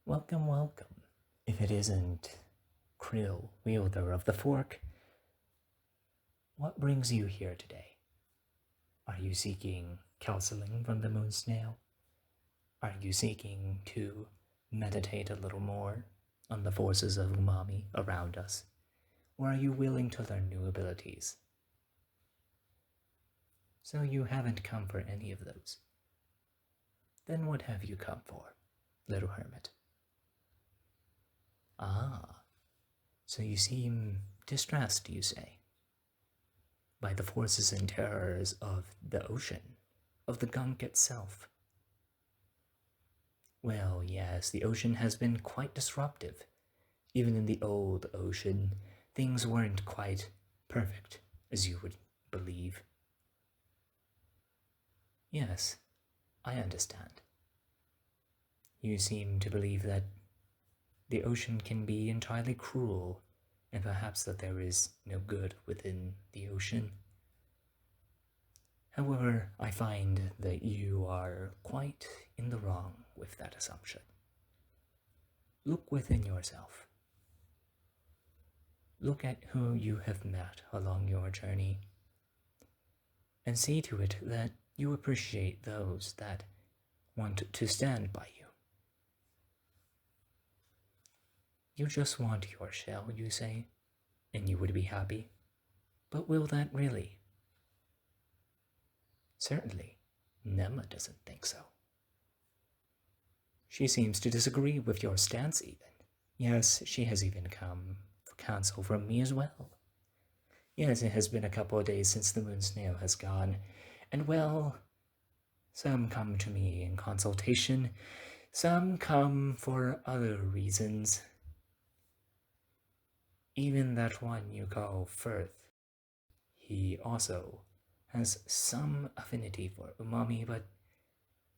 Welcome, welcome. If it isn't Kril, wielder of the fork, what brings you here today? Are you seeking counseling from the Moon Snail? Are you seeking to meditate a little more on the forces of umami around us? Or are you willing to learn new abilities? So you haven't come for any of those. Then what have you come for, little hermit? Ah, so you seem distressed, you say, by the forces and terrors of the ocean, of the gunk itself. Well, yes, the ocean has been quite disruptive. Even in the old ocean, things weren't quite perfect, as you would believe. Yes, I understand. You seem to believe that the ocean can be entirely cruel, and perhaps that there is no good within the ocean. However, I find that you are quite in the wrong with that assumption. Look within yourself. Look at who you have met along your journey, and see to it that you appreciate those that want to stand by you. You just want your shell, you say, and you would be happy. But will that really? Certainly, Nema doesn't think so. She seems to disagree with your stance even. Yes, she has even come for counsel from me as well. Yes, it has been a couple of days since the Moon Snail has gone, and well, some come to me in consultation, some come for other reasons. Even that one you call Firth, he also has some affinity for umami, but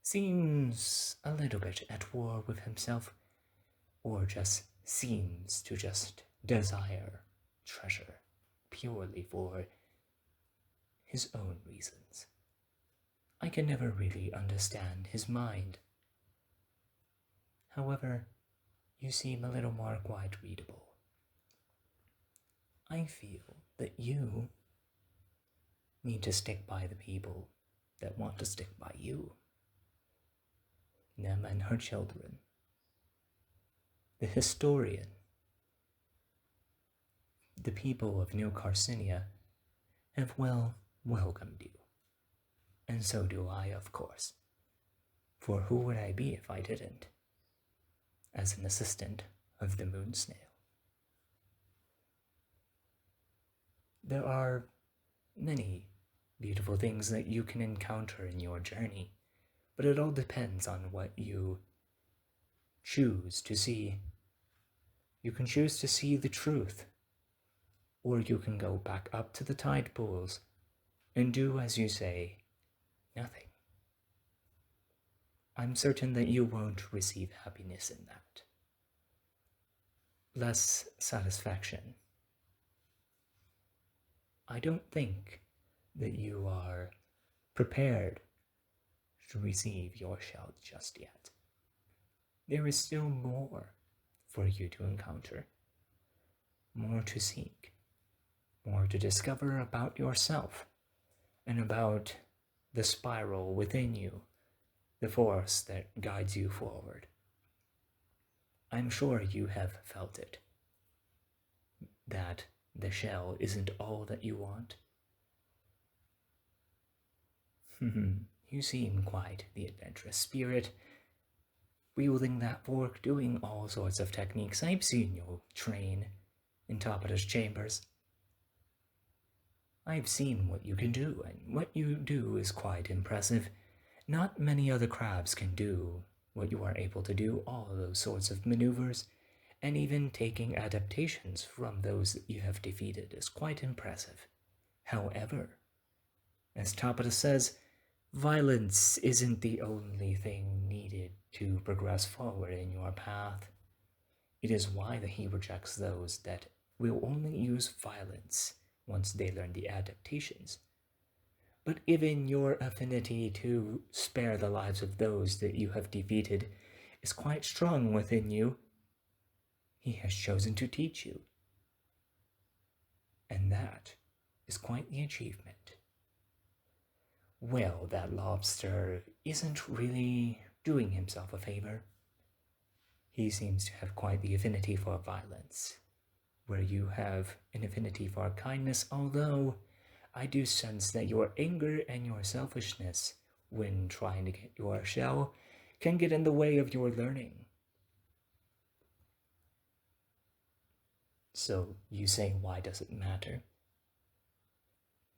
seems a little bit at war with himself, or just seems to just desire treasure purely for his own reasons. I can never really understand his mind. However, you seem a little more quite readable. I feel that you need to stick by the people that want to stick by you. Nem and her children. The historian. The people of New Carcinia have well welcomed you. And so do I, of course. For who would I be if I didn't? As an assistant of the Moon Snail. There are many beautiful things that you can encounter in your journey, but it all depends on what you choose to see. You can choose to see the truth, or you can go back up to the tide pools and do, as you say, nothing. I'm certain that you won't receive happiness in that. Less satisfaction. I don't think that you are prepared to receive your shell just yet. There is still more for you to encounter, more to seek, more to discover about yourself, and about the spiral within you, the force that guides you forward. I'm sure you have felt it, that the shell isn't all that you want. You seem quite the adventurous spirit, wielding that fork, doing all sorts of techniques. I've seen you train in Topita's chambers. I've seen what you can do, and what you do is quite impressive. Not many other crabs can do what you are able to do, all of those sorts of maneuvers, and even taking adaptations from those that you have defeated is quite impressive. However, as Topita says, violence isn't the only thing needed to progress forward in your path. It is why that he rejects those that will only use violence once they learn the adaptations. But given your affinity to spare the lives of those that you have defeated, is quite strong within you. He has chosen to teach you, and that is quite the achievement. Well, that lobster isn't really doing himself a favor. He seems to have quite the affinity for violence, where you have an affinity for kindness, although I do sense that your anger and your selfishness, when trying to get your shell, can get in the way of your learning. So you say, why does it matter?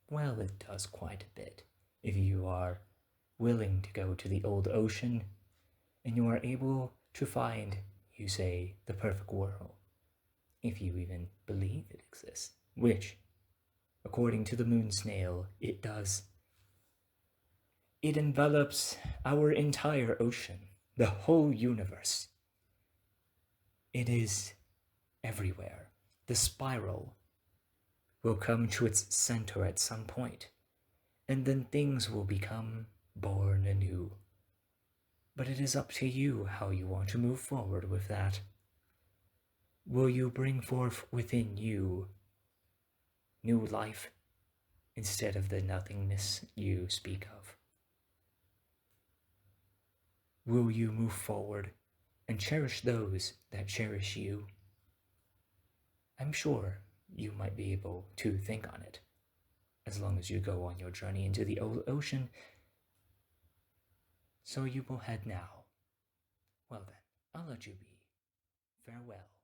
Well, it does quite a bit. If you are willing to go to the old ocean and you are able to find, you say, the perfect world, if you even believe it exists, which, according to the Moon Snail, it does. It envelops our entire ocean, the whole universe. It is everywhere. The spiral will come to its center at some point, and then things will become born anew. But it is up to you how you want to move forward with that. Will you bring forth within you new life instead of the nothingness you speak of? Will you move forward and cherish those that cherish you? I'm sure you might be able to think on it, as long as you go on your journey into the old ocean. So you will head now. Well then, I'll let you be. Farewell.